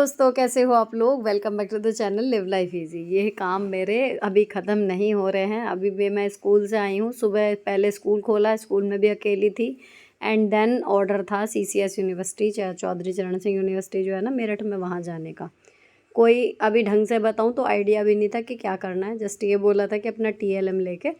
दोस्तों, कैसे हो आप लोग। Welcome back to the channel live life easy. ये काम मेरे अभी ख़त्म नहीं हो रहे हैं। अभी भी मैं स्कूल से आई हूँ। सुबह पहले स्कूल खोला, स्कूल में भी अकेली थी। एंड देन ऑर्डर था CCS यूनिवर्सिटी, चौधरी चरण सिंह यूनिवर्सिटी जो है ना मेरठ में, वहाँ जाने का। कोई अभी ढंग से बताऊँ तो आइडिया भी नहीं था कि क्या करना है। जस्ट ये बोला था कि अपना TLM लेके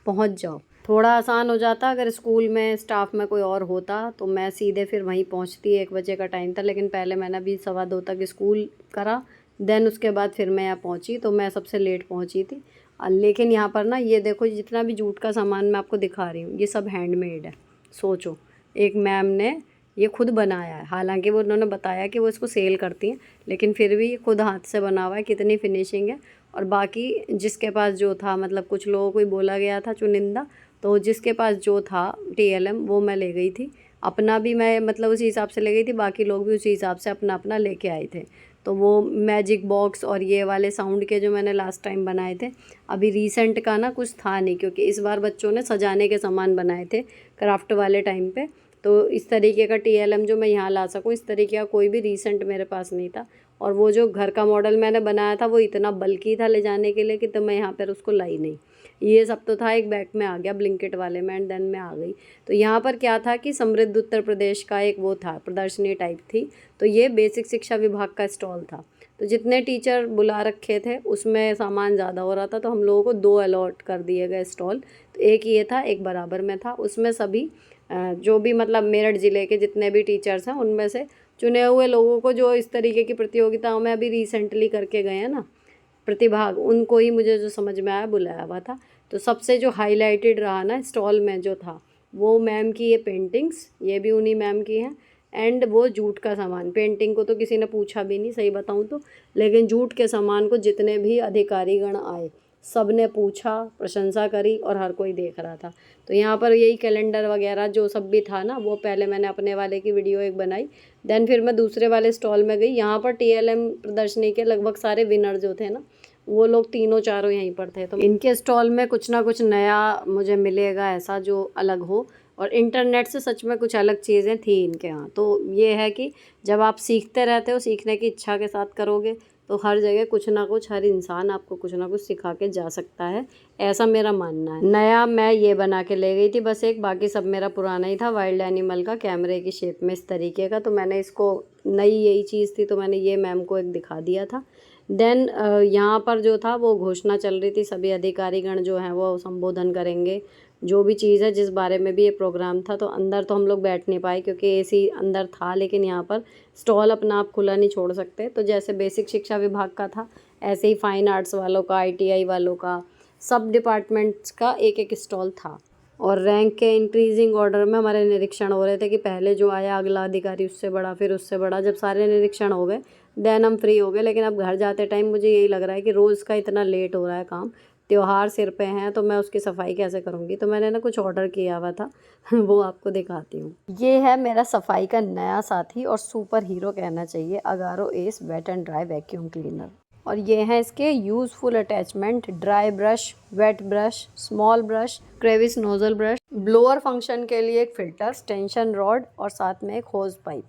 पहुँच जाओ। थोड़ा आसान हो जाता अगर स्कूल में स्टाफ में कोई और होता तो मैं सीधे फिर वहीं पहुंचती। 1 बजे का टाइम था, लेकिन पहले मैंने अभी 1:15 तक स्कूल करा। देन उसके बाद फिर मैं यहाँ पहुंची, तो मैं सबसे लेट पहुंची थी। लेकिन यहाँ पर ना ये देखो, जितना भी जूट का सामान मैं आपको दिखा रही हूँ ये सब हैंडमेड है। सोचो, एक मैम ने ये खुद बनाया है। हालांकि वो उन्होंने बताया कि वो इसको सेल करती हैं, लेकिन फिर भी ये खुद हाथ से बना हुआ है। कितनी फिनिशिंग है। और बाकी जिसके पास जो था, मतलब कुछ लोगों को ही बोला गया था चुनिंदा, तो जिसके पास जो था TLM वो मैं ले गई थी। अपना भी मैं मतलब उसी हिसाब से ले गई थी, बाकी लोग भी उसी हिसाब से अपना अपना लेके आए थे। तो वो मैजिक बॉक्स और ये वाले साउंड के जो मैंने लास्ट टाइम बनाए थे, अभी रीसेंट का ना कुछ था नहीं, क्योंकि इस बार बच्चों ने सजाने के सामान बनाए थे क्राफ्ट वाले टाइम पे। तो इस तरीके का TLM जो मैं यहाँ ला सकूँ, इस तरीके का कोई भी रीसेंट मेरे पास नहीं था। और वो जो घर का मॉडल मैंने बनाया था वो इतना बल्कि था ले जाने के लिए कि तो मैं यहाँ पर उसको लाई नहीं। ये सब तो था, एक बैग में आ गया ब्लिंकिट वाले में, एंड देन मैं आ गई। तो यहाँ पर क्या था कि समृद्ध उत्तर प्रदेश का एक वो था, प्रदर्शनी टाइप थी। तो ये बेसिक शिक्षा विभाग का स्टॉल था। तो जितने टीचर बुला रखे थे उसमें सामान ज़्यादा हो रहा था, तो हम लोगों को 2 अलॉट कर दिए गए स्टॉल। तो एक ये था, एक बराबर में था। उसमें सभी जो भी मतलब मेरठ ज़िले के जितने भी टीचर्स हैं उनमें से चुने हुए लोगों को, जो इस तरीके की प्रतियोगिताओं में अभी रिसेंटली करके गए हैं ना प्रतिभाग, उनको ही मुझे जो समझ में आया बुलाया हुआ था। तो सबसे जो हाईलाइटेड रहा ना स्टॉल में जो था, वो मैम की ये पेंटिंग्स, ये भी उन्हीं मैम की हैं। एंड वो जूट का सामान, पेंटिंग को तो किसी ने पूछा भी नहीं सही बताऊं तो, लेकिन जूट के सामान को जितने भी अधिकारीगण आए सब ने पूछा, प्रशंसा करी, और हर कोई देख रहा था। तो यहाँ पर यही कैलेंडर वगैरह जो सब भी था ना, वो पहले मैंने अपने वाले की वीडियो एक बनाई। देन फिर मैं दूसरे वाले स्टॉल में गई। यहाँ पर TLM प्रदर्शनी के लगभग सारे विनर जो थे ना, वो लोग तीनों चारों यहीं पर थे। तो इनके स्टॉल में कुछ ना कुछ नया मुझे मिलेगा, ऐसा जो अलग हो। और इंटरनेट से सच में कुछ अलग चीज़ें थी इनके यहाँ। तो ये है कि जब आप सीखते रहते हो, सीखने की इच्छा के साथ करोगे, तो हर जगह कुछ ना कुछ, हर इंसान आपको कुछ ना कुछ सिखा के जा सकता है, ऐसा मेरा मानना है। नया मैं ये बना के ले गई थी बस एक, बाकी सब मेरा पुराना ही था, वाइल्ड एनिमल का, कैमरे की शेप में इस तरीके का। तो मैंने इसको, नई यही चीज़ थी तो मैंने ये मैम को एक दिखा दिया था। देन यहाँ पर जो था वो घोषणा चल रही थी, सभी अधिकारीगण जो हैं वो संबोधन करेंगे, जो भी चीज़ है जिस बारे में भी ये प्रोग्राम था। तो अंदर तो हम लोग बैठ नहीं पाए क्योंकि AC अंदर था, लेकिन यहाँ पर स्टॉल अपना आप खुला नहीं छोड़ सकते। तो जैसे बेसिक शिक्षा विभाग का था, ऐसे ही फाइन आर्ट्स वालों का, ITI वालों का, सब डिपार्टमेंट्स का एक एक स्टॉल था। और रैंक के इंक्रीजिंग ऑर्डर में हमारे निरीक्षण हो रहे थे कि पहले जो आया अगला अधिकारी उससे बड़ा, फिर उससे बड़ा। जब सारे निरीक्षण हो गए देन हम फ्री हो गए। लेकिन अब घर जाते टाइम मुझे यही लग रहा है कि रोज़ का इतना लेट हो रहा है काम, त्योहार सिर पे हैं, तो मैं उसकी सफाई कैसे करूँगी। तो मैंने ना कुछ ऑर्डर किया हुआ था वो आपको दिखाती हूँ। ये है मेरा सफाई का नया साथी और सुपर हीरो कहना चाहिए, Agaro S wet and dry vacuum cleaner. और ये हैं इसके useful attachment, dry brush, wet brush, small brush, crevice nozzle brush, blower function के लिए एक फिल्टर, एक्सटेंशन रॉड, और साथ में एक होज पाइप।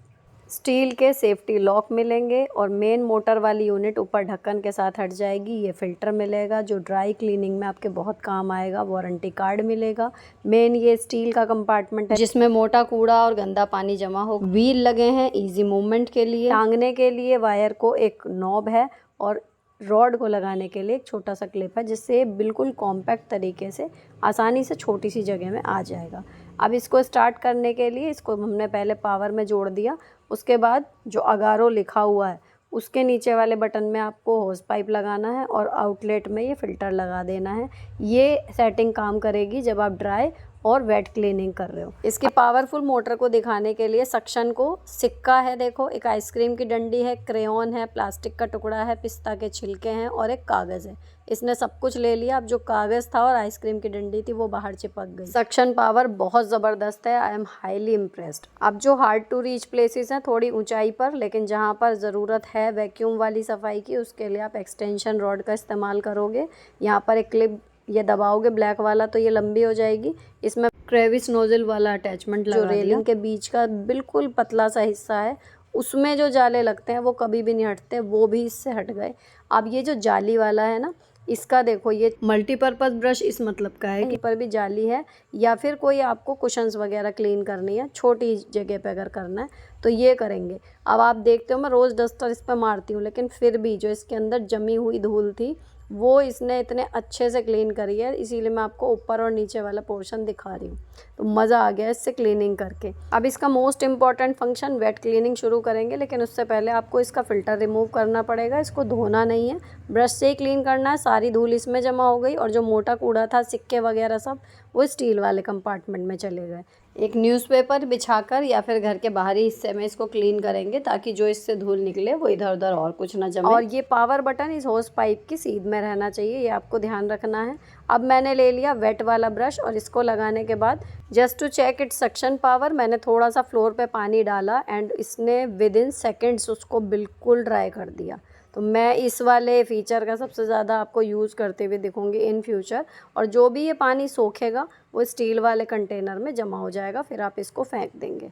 स्टील के सेफ्टी लॉक मिलेंगे, और मेन मोटर वाली यूनिट ऊपर ढक्कन के साथ हट जाएगी। ये फ़िल्टर मिलेगा जो ड्राई क्लीनिंग में आपके बहुत काम आएगा। वारंटी कार्ड मिलेगा। मेन ये स्टील का कंपार्टमेंट है जिसमें मोटा कूड़ा और गंदा पानी जमा हो। व्हील लगे हैं इजी मूवमेंट के लिए। टांगने के लिए वायर को एक नॉब है, और रॉड को लगाने के लिए एक छोटा सा क्लिप है, जिससे बिल्कुल कॉम्पैक्ट तरीके से आसानी से छोटी सी जगह में आ जाएगा। अब इसको स्टार्ट करने के लिए इसको हमने पहले पावर में जोड़ दिया। उसके बाद जो अगारो लिखा हुआ है उसके नीचे वाले बटन में आपको होस पाइप लगाना है, और आउटलेट में ये फ़िल्टर लगा देना है। ये सेटिंग काम करेगी जब आप ड्राई और वेट क्लीनिंग कर रहे हो। इसकी पावरफुल मोटर को दिखाने के लिए सक्शन को सिक्का है, देखो एक आइसक्रीम की डंडी है, क्रेयॉन है, प्लास्टिक का टुकड़ा है, पिस्ता के छिलके हैं, और एक कागज़ है। इसने सब कुछ ले लिया। अब जो कागज़ था और आइसक्रीम की डंडी थी वो बाहर चिपक गई। सक्शन पावर बहुत ज़बरदस्त है। I am highly impressed. अब जो हार्ड टू रीच प्लेसेस हैं थोड़ी ऊंचाई पर, लेकिन जहाँ पर ज़रूरत है वैक्यूम वाली सफाई की, उसके लिए आप एक्सटेंशन रॉड का इस्तेमाल करोगे। यहाँ पर एक क्लिप ये दबाओगे ब्लैक वाला तो ये लंबी हो जाएगी। इसमें क्रेविस नोजल वाला अटैचमेंट लगा दिया। जो रेलिंग के बीच का बिल्कुल पतला सा हिस्सा है उसमें जो जाले लगते हैं वो कभी भी नहीं हटते, वो भी इससे हट गए। अब ये जो जाली वाला है ना, इसका देखो ये मल्टीपर्पज़ ब्रश इस मतलब का है कि पर भी जाली है, या फिर कोई आपको कुशन्स वगैरह क्लीन करनी है छोटी जगह पे अगर करना है तो ये करेंगे। अब आप देखते हो मैं रोज़ डस्टर इस पर मारती हूँ, लेकिन फिर भी जो इसके अंदर जमी हुई धूल थी वो इसने इतने अच्छे से क्लीन करी है, इसीलिए मैं आपको ऊपर और नीचे वाला पोर्शन दिखा रही हूँ। तो मज़ा आ गया इससे क्लीनिंग करके। अब इसका most important function wet cleaning शुरू करेंगे, लेकिन उससे पहले आपको इसका फ़िल्टर रिमूव करना पड़ेगा। इसको धोना नहीं है, ब्रश से ही क्लीन करना है। सारी धूल इसमें जमा हो गई और जो मोटा कूड़ा था, सिक्के वगैरह सब, वो स्टील वाले कंपार्टमेंट में चले गए। एक न्यूज़पेपर बिछाकर या फिर घर के बाहरी हिस्से में इसको क्लीन करेंगे, ताकि जो इससे धूल निकले वो इधर उधर और कुछ ना जमे। और ये पावर बटन इस होस पाइप की सीध में रहना चाहिए, ये आपको ध्यान रखना है। अब मैंने ले लिया वेट वाला ब्रश और इसको लगाने के बाद just to check it suction power, मैंने थोड़ा सा फ्लोर पे पानी डाला एंड इसने विद इन सेकेंड्स उसको बिल्कुल ड्राई कर दिया। तो मैं इस वाले फीचर का सबसे ज़्यादा आपको यूज़ करते हुए दिखूंगी इन फ्यूचर। और जो भी ये पानी सोखेगा वो स्टील वाले कंटेनर में जमा हो जाएगा, फिर आप इसको फेंक देंगे।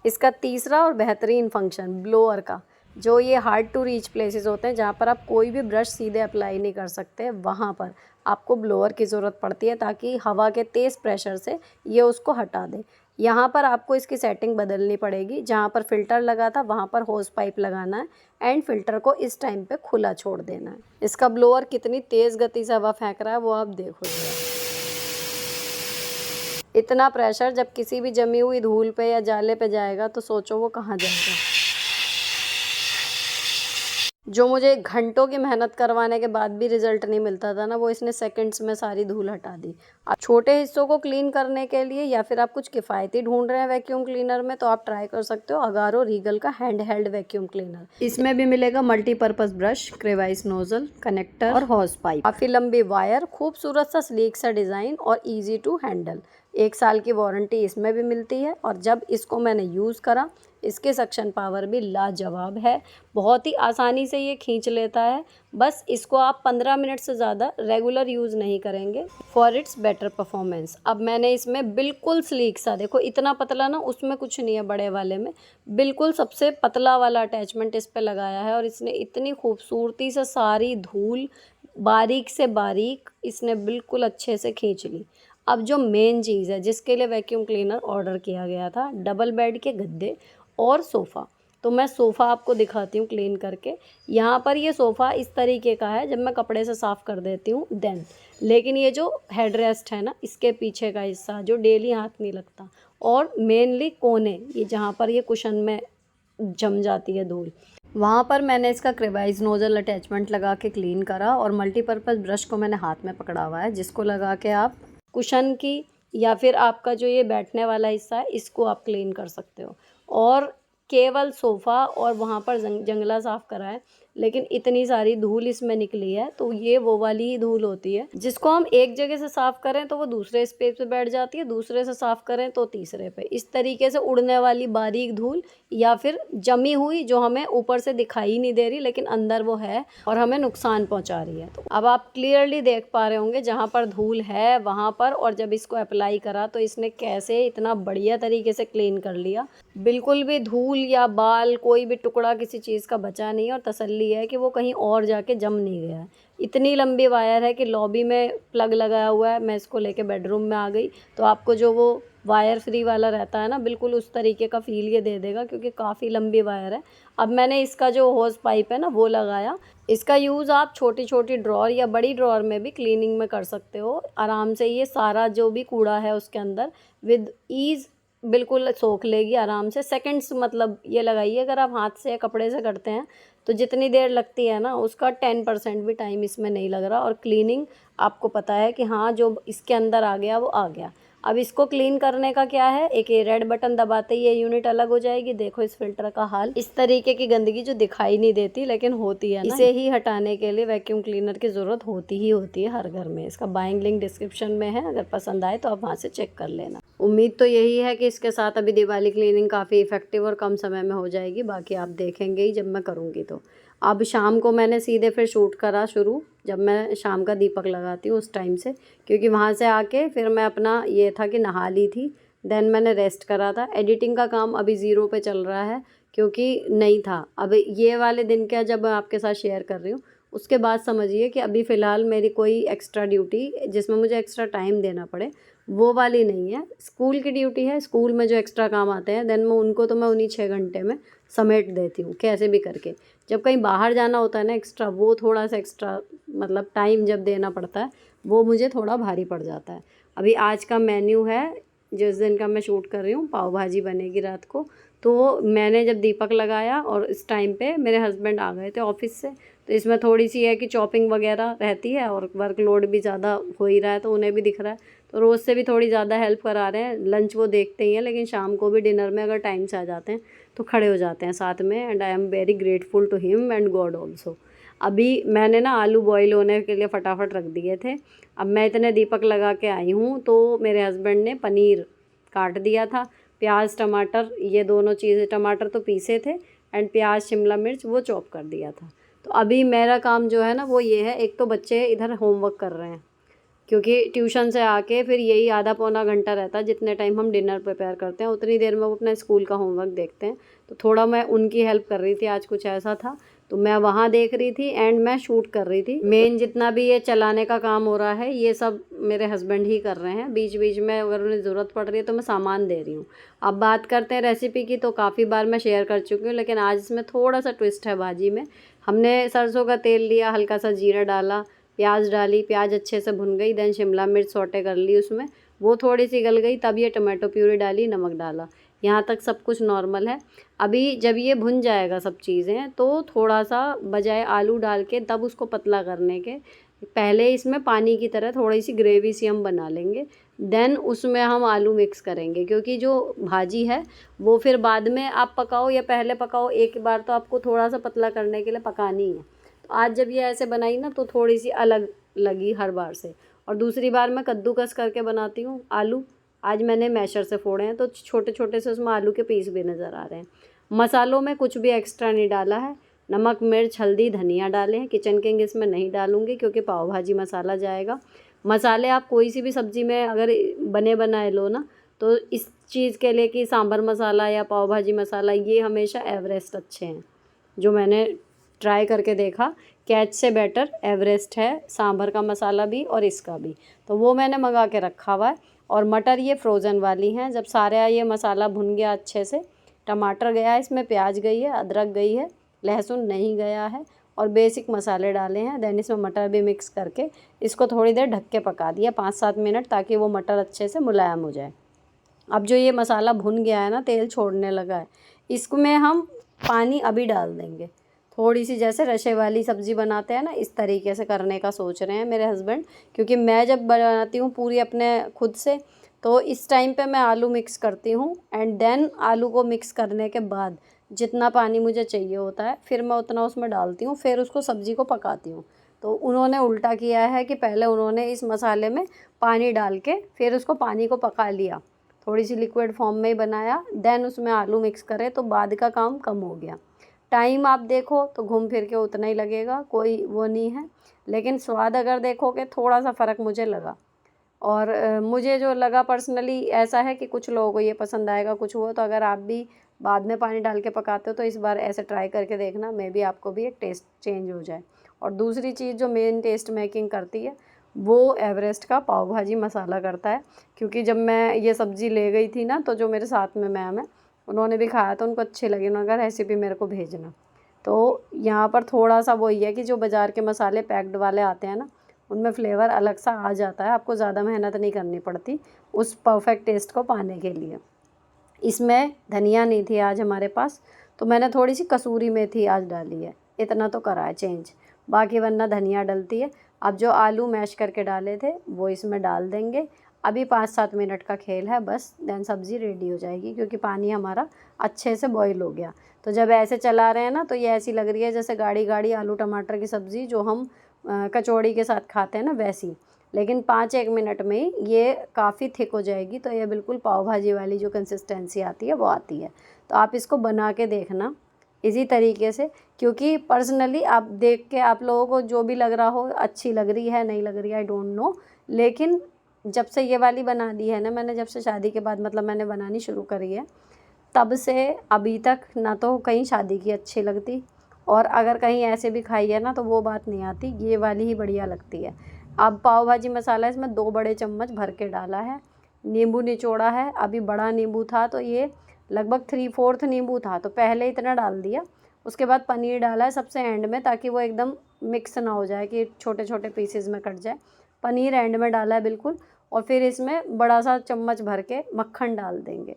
इसका तीसरा और बेहतरीन फंक्शन ब्लोअर का, जो ये हार्ड टू रीच प्लेसेस होते हैं जहाँ पर आप कोई भी ब्रश सीधे अप्लाई नहीं कर सकते, वहाँ पर आपको ब्लोअर की ज़रूरत पड़ती है, ताकि हवा के तेज़ प्रेशर से ये उसको हटा दे। यहाँ पर आपको इसकी सेटिंग बदलनी पड़ेगी, जहाँ पर फ़िल्टर लगा था वहाँ पर होस पाइप लगाना है एंड फ़िल्टर को इस टाइम पे खुला छोड़ देना है। इसका ब्लोअर कितनी तेज़ गति से हवा फेंक रहा है वो आप देखो। इतना प्रेशर जब किसी भी जमी हुई धूल पे या जाले पे जाएगा तो सोचो वो कहाँ जाएगा। जो मुझे घंटों की मेहनत करवाने के बाद भी रिजल्ट नहीं मिलता था ना, वो इसने सेकंड्स में सारी धूल हटा दी। आप छोटे हिस्सों को क्लीन करने के लिए या फिर आप कुछ किफ़ायती ढूंढ रहे हैं वैक्यूम क्लीनर में, तो आप ट्राई कर सकते हो अगारो रीगल का हैंड हेल्ड वैक्यूम क्लीनर। इसमें भी मिलेगा मल्टीपर्पज़ ब्रश, क्रेवाइस नोजल, कनेक्टर और हॉस पाइप, काफ़ी लंबी वायर, खूबसूरत सा स्लीक सा डिज़ाइन और ईजी टू हैंडल। 1 साल की वारंटी इसमें भी मिलती है। और जब इसको मैंने यूज़ करा, इसके सक्शन पावर भी लाजवाब है, बहुत ही आसानी से ये खींच लेता है। बस इसको आप 15 मिनट से ज़्यादा रेगुलर यूज़ नहीं करेंगे फॉर इट्स बेटर परफॉर्मेंस। अब मैंने इसमें बिल्कुल स्लीक सा, देखो इतना पतला ना उसमें कुछ नहीं है, बड़े वाले में बिल्कुल सबसे पतला वाला अटैचमेंट इस पे लगाया है, और इसने इतनी खूबसूरती से सारी धूल बारीक से बारीक इसने बिल्कुल अच्छे से खींच ली। अब जो मेन चीज़ है जिसके लिए वैक्यूम क्लीनर ऑर्डर किया गया था, डबल बेड के गद्दे और सोफ़ा। तो मैं सोफ़ा आपको दिखाती हूँ क्लीन करके। यहाँ पर ये सोफ़ा इस तरीके का है, जब मैं कपड़े से साफ़ कर देती हूँ देन। लेकिन ये जो हेड रेस्ट है ना, इसके पीछे का हिस्सा जो डेली हाथ नहीं लगता, और मेनली कोने, ये जहाँ पर ये कुशन में जम जाती है धूल, वहाँ पर मैंने इसका क्रेवाइस नोजल अटैचमेंट लगा के क्लीन करा। और मल्टीपर्पज़ ब्रश को मैंने हाथ में पकड़ा हुआ है, जिसको लगा के आप कुशन की या फिर आपका जो ये बैठने वाला हिस्सा है इसको आप क्लीन कर सकते हो। और केवल सोफ़ा और वहाँ पर जंगला साफ़ करा है, लेकिन इतनी सारी धूल इसमें निकली है, तो ये वो वाली ही धूल होती है जिसको हम एक जगह से साफ़ करें तो वो दूसरे स्पेस पे बैठ जाती है, दूसरे से साफ़ करें तो तीसरे पे। इस तरीके से उड़ने वाली बारीक धूल या फिर जमी हुई जो हमें ऊपर से दिखाई नहीं दे रही लेकिन अंदर वो है और हमें नुकसान पहुंचा रही है। तो अब आप क्लियरली देख पा रहे होंगे जहाँ पर धूल है वहाँ पर, और जब इसको अप्लाई करा तो इसने कैसे इतना बढ़िया तरीके से क्लीन कर लिया। बिल्कुल भी धूल या बाल कोई भी टुकड़ा किसी चीज़ का बचा नहीं है, और तसल्ली है कि वो कहीं और जाके जम नहीं गया है। इतनी लंबी वायर है कि लॉबी में प्लग लगाया हुआ है, मैं इसको लेके बेडरूम में आ गई तो आपको जो वो वायर फ्री वाला रहता है ना, बिल्कुल उस तरीके का फील ये दे देगा, क्योंकि काफ़ी लंबी वायर है। अब मैंने इसका जो होस पाइप है ना वो लगाया। इसका यूज़ आप छोटी छोटी ड्रॉर या बड़ी ड्रॉर में भी क्लीनिंग में कर सकते हो आराम से। ये सारा जो भी कूड़ा है उसके अंदर विद ईज़ बिल्कुल सोख लेगी आराम से। सेकंड्स मतलब ये लगाइए, अगर आप हाथ से या कपड़े से करते हैं तो जितनी देर लगती है ना उसका 10% भी टाइम इसमें नहीं लग रहा, और क्लीनिंग आपको पता है कि हाँ जो इसके अंदर आ गया वो आ गया। अब इसको क्लीन करने का क्या है, एक ये रेड बटन दबाते ही ये यूनिट अलग हो जाएगी। देखो इस फिल्टर का हाल, इस तरीके की गंदगी जो दिखाई नहीं देती लेकिन होती है ना, इसे ही हटाने के लिए वैक्यूम क्लीनर की ज़रूरत होती है हर घर में। इसका बाइंग लिंक डिस्क्रिप्शन में है, अगर पसंद आए तो आप वहाँ से चेक कर लेना। उम्मीद तो यही है कि इसके साथ अभी दिवाली क्लीनिंग काफ़ी इफेक्टिव और कम समय में हो जाएगी, बाकी आप देखेंगे ही जब मैं करूँगी तो। अब शाम को मैंने सीधे फिर शूट करा शुरू, जब मैं शाम का दीपक लगाती हूँ उस टाइम से, क्योंकि वहाँ से आके फिर मैं अपना ये था कि नहा ली थी, देन मैंने रेस्ट करा था। एडिटिंग का काम अभी 0 पे चल रहा है, क्योंकि नहीं था। अब ये वाले दिन क्या जब मैं आपके साथ शेयर कर रही हूँ, उसके बाद समझिए कि अभी फ़िलहाल मेरी कोई एक्स्ट्रा ड्यूटी जिसमें मुझे एक्स्ट्रा टाइम देना पड़े, वो वाली नहीं है। स्कूल की ड्यूटी है, स्कूल में जो एक्स्ट्रा काम आते हैं देन मैं उनको तो मैं उन्हीं 6 घंटे में समेट देती हूँ कैसे भी करके। जब कहीं बाहर जाना होता है ना एक्स्ट्रा, वो थोड़ा-सा एक्स्ट्रा मतलब टाइम जब देना पड़ता है, वो मुझे थोड़ा भारी पड़ जाता है। अभी आज का मेन्यू है, जिस दिन का मैं शूट कर रही हूँ, पाव भाजी बनेगी रात को। तो मैंने जब दीपक लगाया और इस टाइम पे मेरे हस्बैंड आ गए थे ऑफ़िस से, तो इसमें थोड़ी-सी है कि चॉपिंग वगैरह रहती है और वर्कलोड भी ज़्यादा हो ही रहा है, तो उन्हें भी दिख रहा है। तो रोज़ से भी थोड़ी ज़्यादा हेल्प करा रहे हैं। लंच वो देखते ही हैं, लेकिन शाम को भी डिनर में अगर टाइम से आ जाते हैं, तो खड़े हो जाते हैं साथ में, and I am very grateful to him and God also. अभी मैंने ना आलू बॉयल होने के लिए फटाफट रख दिए थे। अब मैं इतने दीपक लगा के आई हूँ, तो मेरे हस्बैंड ने पनीर काट दिया था, प्याज टमाटर ये दोनों चीज़ें, टमाटर तो पीसे थे एंड प्याज शिमला मिर्च वो चॉप कर दिया था। तो अभी मेरा काम जो है ना वो ये है, एक तो बच्चे इधर होमवर्क कर रहे हैं, क्योंकि ट्यूशन से आके फिर यही आधा पौना घंटा रहता है, जितने टाइम हम डिनर प्रिपेयर करते हैं उतनी देर में वो अपना स्कूल का होमवर्क देखते हैं। तो थोड़ा मैं उनकी हेल्प कर रही थी, आज कुछ ऐसा था तो मैं वहाँ देख रही थी एंड मैं शूट कर रही थी। मेन जितना भी ये चलाने का काम हो रहा है ये सब मेरे हस्बैंड ही कर रहे हैं। बीच बीच में अगर उन्हें ज़रूरत पड़ रही है तो मैं सामान दे रही हूँ। अब बात करते हैं रेसिपी की, तो काफ़ी बार मैं शेयर कर चुकी हूँ, लेकिन आज इसमें थोड़ा सा ट्विस्ट है भाजी में। हमने सरसों का तेल लिया, हल्का सा जीरा डाला, प्याज डाली, प्याज अच्छे से भुन गई, देन शिमला मिर्च सौटे कर ली उसमें, वो थोड़ी सी गल गई, तब ये टमाटो प्यूरी डाली, नमक डाला। यहाँ तक सब कुछ नॉर्मल है। अभी जब ये भुन जाएगा सब चीज़ें, तो थोड़ा सा बजाय आलू डाल के तब उसको पतला करने के पहले इसमें पानी की तरह थोड़ी सी ग्रेवी सी हम बना लेंगे, देन उसमें हम आलू मिक्स करेंगे। क्योंकि जो भाजी है वो फिर बाद में आप पकाओ या पहले पकाओ, एक बार तो आपको थोड़ा सा पतला करने के लिए पकानी है। तो आज जब ये ऐसे बनाई ना तो थोड़ी सी अलग लगी हर बार से। और दूसरी बार मैं कद्दूकस करके बनाती हूँ आलू, आज मैंने मैशर से फोड़े हैं तो छोटे छोटे से उसमें आलू के पीस भी नज़र आ रहे हैं। मसालों में कुछ भी एक्स्ट्रा नहीं डाला है, नमक मिर्च हल्दी धनिया डाले हैं, किचन किंग इसमें नहीं डालूंगी क्योंकि पाव भाजी मसाला जाएगा। मसाले आप कोई सी भी सब्ज़ी में अगर बने बनाए लो ना, तो इस चीज़ के लिए कि सांभर मसाला या पाव भाजी मसाला ये हमेशा एवरेस्ट अच्छे हैं। जो मैंने ट्राई करके देखा, कैच से बेटर एवरेस्ट है सांभर का मसाला भी और इसका भी, तो वो मैंने मंगा के रखा हुआ है। और मटर ये फ्रोज़न वाली हैं। जब सारा ये मसाला भुन गया अच्छे से, टमाटर गया है इसमें, प्याज गई है, अदरक गई है, लहसुन नहीं गया है, और बेसिक मसाले डाले हैं, देन इसमें मटर भी मिक्स करके इसको थोड़ी देर ढक के पका दिया 5-7 मिनट, ताकि वो मटर अच्छे से मुलायम हो जाए। अब जो ये मसाला भुन गया है ना, तेल छोड़ने लगा है, इसमें हम पानी अभी डाल देंगे। थोड़ी सी जैसे रसे वाली सब्ज़ी बनाते हैं ना, इस तरीके से करने का सोच रहे हैं मेरे हस्बैंड। क्योंकि मैं जब बनाती हूँ पूरी अपने खुद से, तो इस टाइम पे मैं आलू मिक्स करती हूँ एंड देन आलू को मिक्स करने के बाद जितना पानी मुझे चाहिए होता है फिर मैं उतना उसमें डालती हूँ, फिर उसको सब्ज़ी को पकाती हूँ। तो उन्होंने उल्टा किया है कि पहले उन्होंने इस मसाले में पानी डाल के फिर उसको पानी को पका लिया, थोड़ी सी लिक्विड फॉर्म में ही बनाया, देन उसमें आलू मिक्स करे, तो बाद का काम कम हो गया। टाइम आप देखो तो घूम फिर के उतना ही लगेगा, कोई वो नहीं है, लेकिन स्वाद अगर देखोगे थोड़ा सा फ़र्क मुझे लगा। और मुझे जो लगा पर्सनली ऐसा है कि कुछ लोगों को ये पसंद आएगा, कुछ वो, तो अगर आप भी बाद में पानी डाल के पकाते हो तो इस बार ऐसे ट्राई करके देखना, मे बी आपको भी एक टेस्ट चेंज हो जाए। और दूसरी चीज़ जो मेन टेस्ट मेकिंग करती है वो एवरेस्ट का पाव भाजी मसाला करता है। क्योंकि जब मैं ये सब्ज़ी ले गई थी ना, तो जो मेरे साथ में मैम है उन्होंने भी खाया तो उनको अच्छी लगी, उन्होंने कहा रेसिपी मेरे को भेजना। तो यहाँ पर थोड़ा सा वही है कि जो बाज़ार के मसाले पैक्ड वाले आते हैं ना, उनमें फ्लेवर अलग सा आ जाता है, आपको ज़्यादा मेहनत नहीं करनी पड़ती उस परफेक्ट टेस्ट को पाने के लिए। इसमें धनिया नहीं थी आज हमारे पास, तो मैंने थोड़ी सी कसूरी मेथी आज डाली है, इतना तो करा है चेंज, बाकी वरना धनिया डलती है। अब जो आलू मैश करके डाले थे वो इसमें डाल देंगे। अभी 5-7 मिनट का खेल है बस, देन सब्ज़ी रेडी हो जाएगी, क्योंकि पानी हमारा अच्छे से बॉईल हो गया। तो जब ऐसे चला रहे हैं ना, तो ये ऐसी लग रही है जैसे गाढ़ी गाढ़ी आलू टमाटर की सब्ज़ी जो हम कचौड़ी के साथ खाते हैं ना, वैसी। लेकिन 5-1 मिनट में ही ये काफ़ी थिक हो जाएगी, तो ये बिल्कुल पाव भाजी वाली जो कंसिस्टेंसी आती है वो आती है। तो आप इसको बना के देखना इसी तरीके से, क्योंकि पर्सनली आप देख के आप लोगों को जो भी लग रहा हो, अच्छी लग रही है नहीं लग रही है आई डोंट नो, लेकिन जब से ये वाली बना दी है ना मैंने, जब से शादी के बाद मतलब मैंने बनानी शुरू करी है, तब से अभी तक ना तो कहीं शादी की अच्छी लगती, और अगर कहीं ऐसे भी खाई है ना तो वो बात नहीं आती, ये वाली ही बढ़िया लगती है। अब पाव भाजी मसाला इसमें 2 बड़े चम्मच भर के डाला है। नींबू निचोड़ा है, अभी बड़ा नींबू था तो ये लगभग 3/4 नींबू था, तो पहले इतना डाल दिया। उसके बाद पनीर डाला है सबसे एंड में, ताकि वो एकदम मिक्स ना हो जाए कि छोटे छोटे पीसेस में कट जाए। पनीर एंड में डाला है बिल्कुल। और फिर इसमें बड़ा सा चम्मच भर के मक्खन डाल देंगे।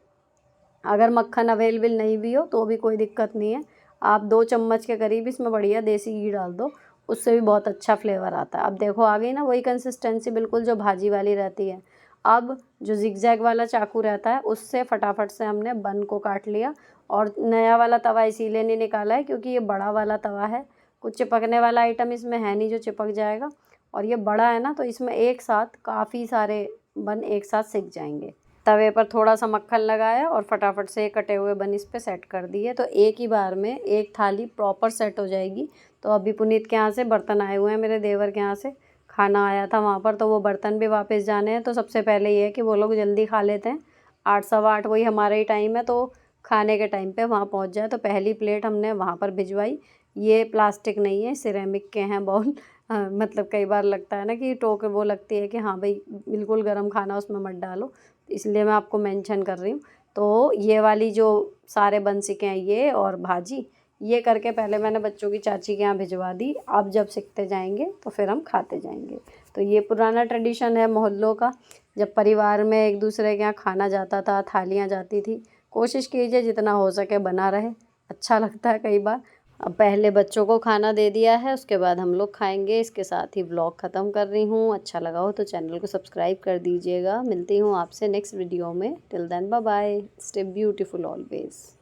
अगर मक्खन अवेलेबल नहीं भी हो तो भी कोई दिक्कत नहीं है, आप 2 चम्मच के करीब इसमें बढ़िया देसी घी डाल दो, उससे भी बहुत अच्छा फ्लेवर आता है। अब देखो आ गई ना वही कंसिस्टेंसी बिल्कुल जो भाजी वाली रहती है। अब जो ज़िगज़ैग वाला चाकू रहता है उससे फटाफट से हमने बन को काट लिया। और नया वाला तवा इसीलिए नहीं निकाला है क्योंकि ये बड़ा वाला तवा है, कुछ चिपकने वाला आइटम इसमें है नहीं जो चिपक जाएगा। और ये बड़ा है ना तो इसमें एक साथ काफ़ी सारे बन एक साथ सिक जाएंगे। तवे पर थोड़ा सा मक्खन लगाया और फटाफट से कटे हुए बन इस पे सेट कर दिए, तो एक ही बार में एक थाली प्रॉपर सेट हो जाएगी। तो अभी पुनीत के यहाँ से बर्तन आए हुए हैं, मेरे देवर के यहाँ से खाना आया था वहाँ पर, तो वो बर्तन भी वापस जाने हैं। तो सबसे पहले ये है कि वो लोग जल्दी खा लेते हैं, 8 सवा 8 वही हमारा ही टाइम है, तो खाने के टाइम पे वहाँ पहुँच जाए। तो पहली प्लेट हमने वहाँ पर भिजवाई। ये प्लास्टिक नहीं है, सिरेमिक के हैं बाउल। मतलब कई बार लगता है ना कि टोक वो लगती है कि हाँ भाई बिल्कुल गर्म खाना उसमें मत डालो, इसलिए मैं आपको मेंशन कर रही हूँ। तो ये वाली जो सारे बन सिके हैं ये और भाजी, ये करके पहले मैंने बच्चों की चाची के यहाँ भिजवा दी। अब जब सिकते जाएंगे तो फिर हम खाते जाएंगे। तो ये पुराना ट्रेडिशन है मोहल्लों का, जब परिवार में एक दूसरे के यहाँ खाना जाता था, थालियाँ जाती थी। कोशिश कीजिए जितना हो सके बना रहे, अच्छा लगता है कई बार। अब पहले बच्चों को खाना दे दिया है, उसके बाद हम लोग खाएंगे। इसके साथ ही व्लॉग ख़त्म कर रही हूँ। अच्छा लगा हो तो चैनल को सब्सक्राइब कर दीजिएगा। मिलती हूँ आपसे नेक्स्ट वीडियो में। Till then bye bye, stay beautiful always.